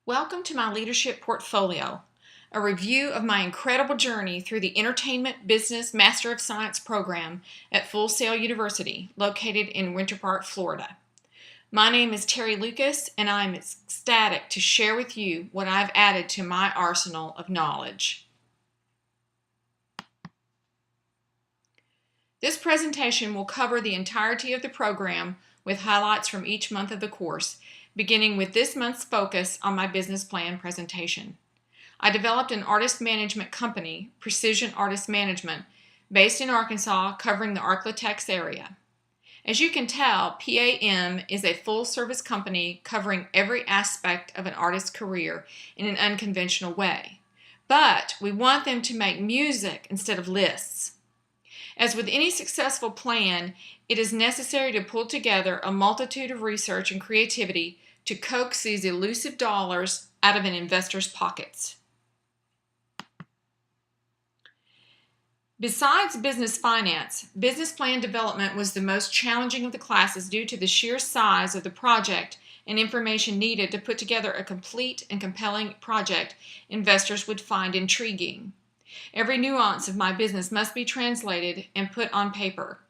Welcome to my leadership portfolio, a review of my incredible journey through the Entertainment Business Master of Science program at Full Sail University, located in Winter Park, Florida. My name is Terry Lucas, and I am ecstatic to share with you what I've added to my arsenal of knowledge. This presentation will cover the entirety of the program with highlights from each month of the course, beginning with this month's focus on my business plan presentation. I developed an artist management company, Precision Artist Management, based in Arkansas, covering the Arklatex area. As you can tell, PAM is a full-service company covering every aspect of an artist's career in an unconventional way. But we want them to make music instead of lists. As with any successful plan, it is necessary to pull together a multitude of research and creativity to coax these elusive dollars out of an investor's pockets. Besides business finance, business plan development was the most challenging of the classes due to the sheer size of the project and information needed to put together a complete and compelling project investors would find intriguing. Every nuance of my business must be translated and put on paper.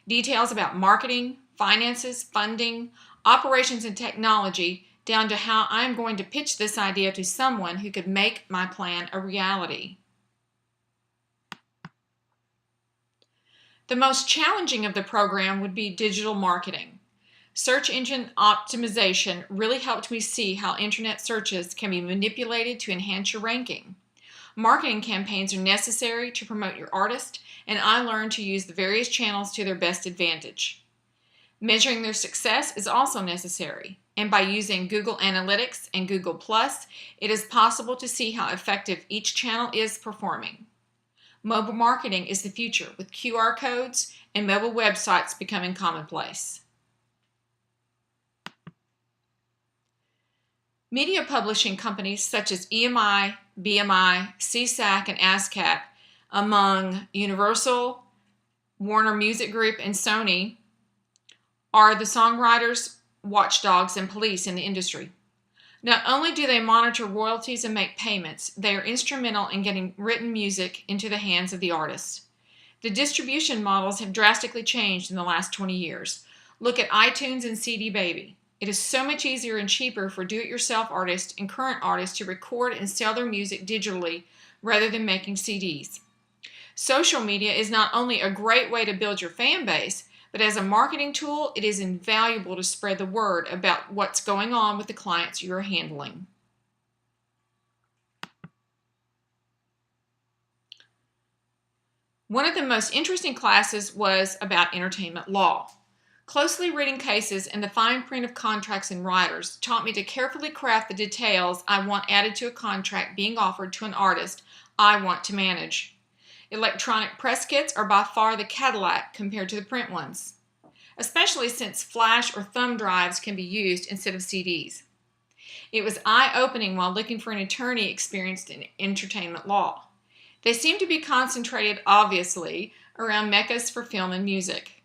Details about marketing, finances, funding, operations, and technology, down to how I'm going to pitch this idea to someone who could make my plan a reality. The most challenging of the program would be digital marketing. Search engine optimization really helped me see how internet searches can be manipulated to enhance your ranking. Marketing campaigns are necessary to promote your artist, and I learned to use the various channels to their best advantage. Measuring their success is also necessary, and by using Google Analytics and Google+, it is possible to see how effective each channel is performing. Mobile marketing is the future, with QR codes and mobile websites becoming commonplace. Media publishing companies such as EMI, BMI, CSAC, and ASCAP, among Universal, Warner Music Group, and Sony, are the songwriters, watchdogs, and police in the industry. Not only do they monitor royalties and make payments, they are instrumental in getting written music into the hands of the artists. The distribution models have drastically changed in the last 20 years. Look at iTunes and CD Baby. It is so much easier and cheaper for do-it-yourself artists and current artists to record and sell their music digitally rather than making CDs. Social media is not only a great way to build your fan base, but as a marketing tool, it is invaluable to spread the word about what's going on with the clients you are handling. One of the most interesting classes was about entertainment law. Closely reading cases and the fine print of contracts and riders taught me to carefully craft the details I want added to a contract being offered to an artist I want to manage. Electronic press kits are by far the Cadillac compared to the print ones, especially since flash or thumb drives can be used instead of CDs. It was eye-opening while looking for an attorney experienced in entertainment law. They seem to be concentrated, obviously, around meccas for film and music.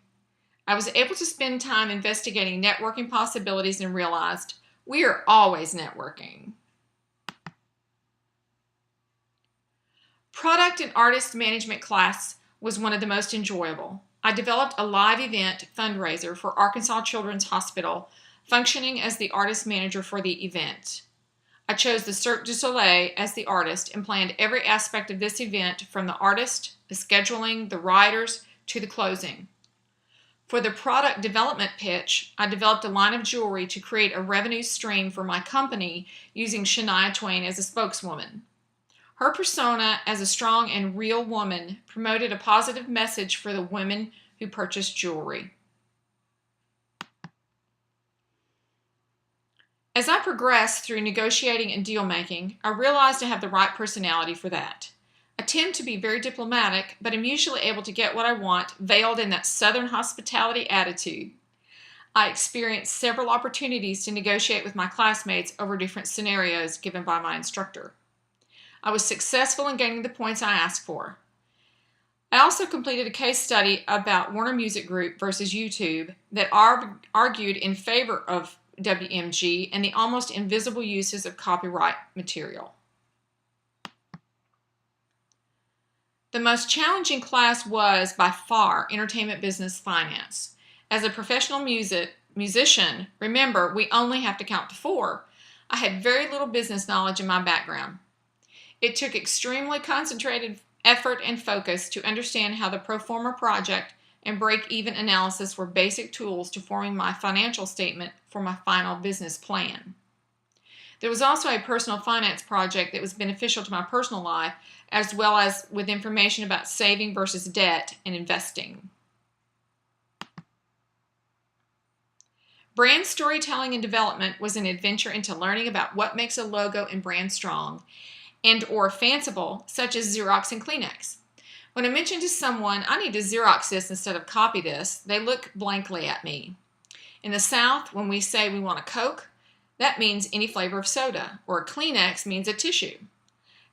I was able to spend time investigating networking possibilities and realized we are always networking. Product and artist management class was one of the most enjoyable. I developed a live event fundraiser for Arkansas Children's Hospital, functioning as the artist manager for the event. I chose the Cirque du Soleil as the artist and planned every aspect of this event, from the artist, the scheduling, the riders, to the closing. For the product development pitch, I developed a line of jewelry to create a revenue stream for my company using Shania Twain as a spokeswoman. Her persona as a strong and real woman promoted a positive message for the women who purchased jewelry. As I progressed through negotiating and deal making, I realized I have the right personality for that. I tend to be very diplomatic, but am usually able to get what I want, veiled in that Southern hospitality attitude. I experienced several opportunities to negotiate with my classmates over different scenarios given by my instructor. I was successful in gaining the points I asked for. I also completed a case study about Warner Music Group versus YouTube that argued in favor of WMG and the almost invisible uses of copyright material. The most challenging class was, by far, Entertainment Business Finance. As a professional musician, remember, we only have to count to 4. I had very little business knowledge in my background. It took extremely concentrated effort and focus to understand how the pro forma project and break-even analysis were basic tools to forming my financial statement for my final business plan. There was also a personal finance project that was beneficial to my personal life, as well as with information about saving versus debt and investing. Brand storytelling and development was an adventure into learning about what makes a logo and brand strong and or fanciful, such as Xerox and Kleenex. When I mention to someone, I need to Xerox this instead of copy this, they look blankly at me. In the South, when we say we want a Coke, that means any flavor of soda, or a Kleenex means a tissue.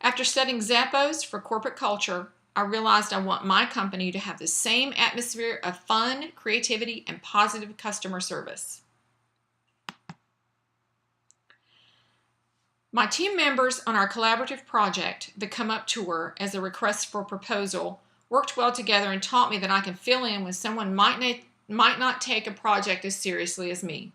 After studying Zappos for corporate culture, I realized I want my company to have the same atmosphere of fun, creativity, and positive customer service. My team members on our collaborative project, the Come Up Tour, as a request for proposal, worked well together and taught me that I can fill in when someone might not take a project as seriously as me.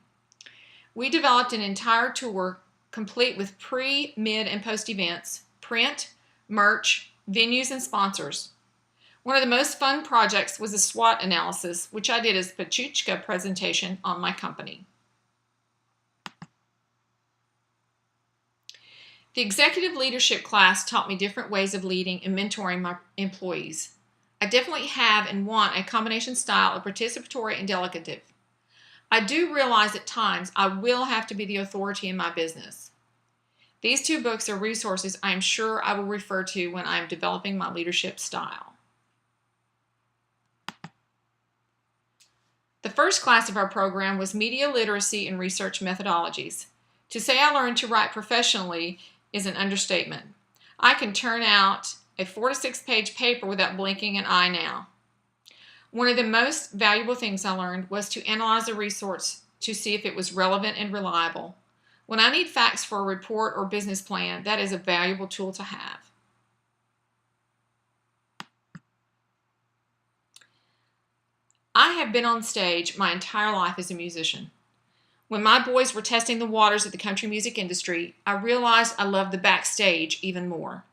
We developed an entire tour complete with pre, mid, and post events, print, merch, venues, and sponsors. One of the most fun projects was a SWOT analysis, which I did as a Pachuchka presentation on my company. The executive leadership class taught me different ways of leading and mentoring my employees. I definitely have and want a combination style of participatory and delegative. I do realize at times I will have to be the authority in my business. These 2 books are resources I am sure I will refer to when I am developing my leadership style. The first class of our program was Media Literacy and Research Methodologies. To say I learned to write professionally is an understatement. I can turn out a 4 to 6 page paper without blinking an eye now. One of the most valuable things I learned was to analyze a resource to see if it was relevant and reliable. When I need facts for a report or business plan, that is a valuable tool to have. I have been on stage my entire life as a musician. When my boys were testing the waters of the country music industry, I realized I loved the backstage even more.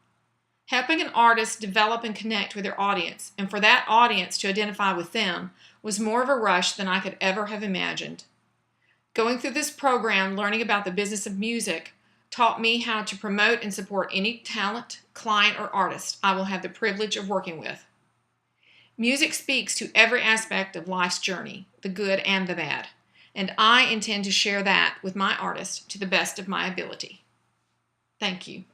Helping an artist develop and connect with their audience, and for that audience to identify with them, was more of a rush than I could ever have imagined. Going through this program, learning about the business of music, taught me how to promote and support any talent, client, or artist I will have the privilege of working with. Music speaks to every aspect of life's journey, the good and the bad, and I intend to share that with my artists to the best of my ability. Thank you.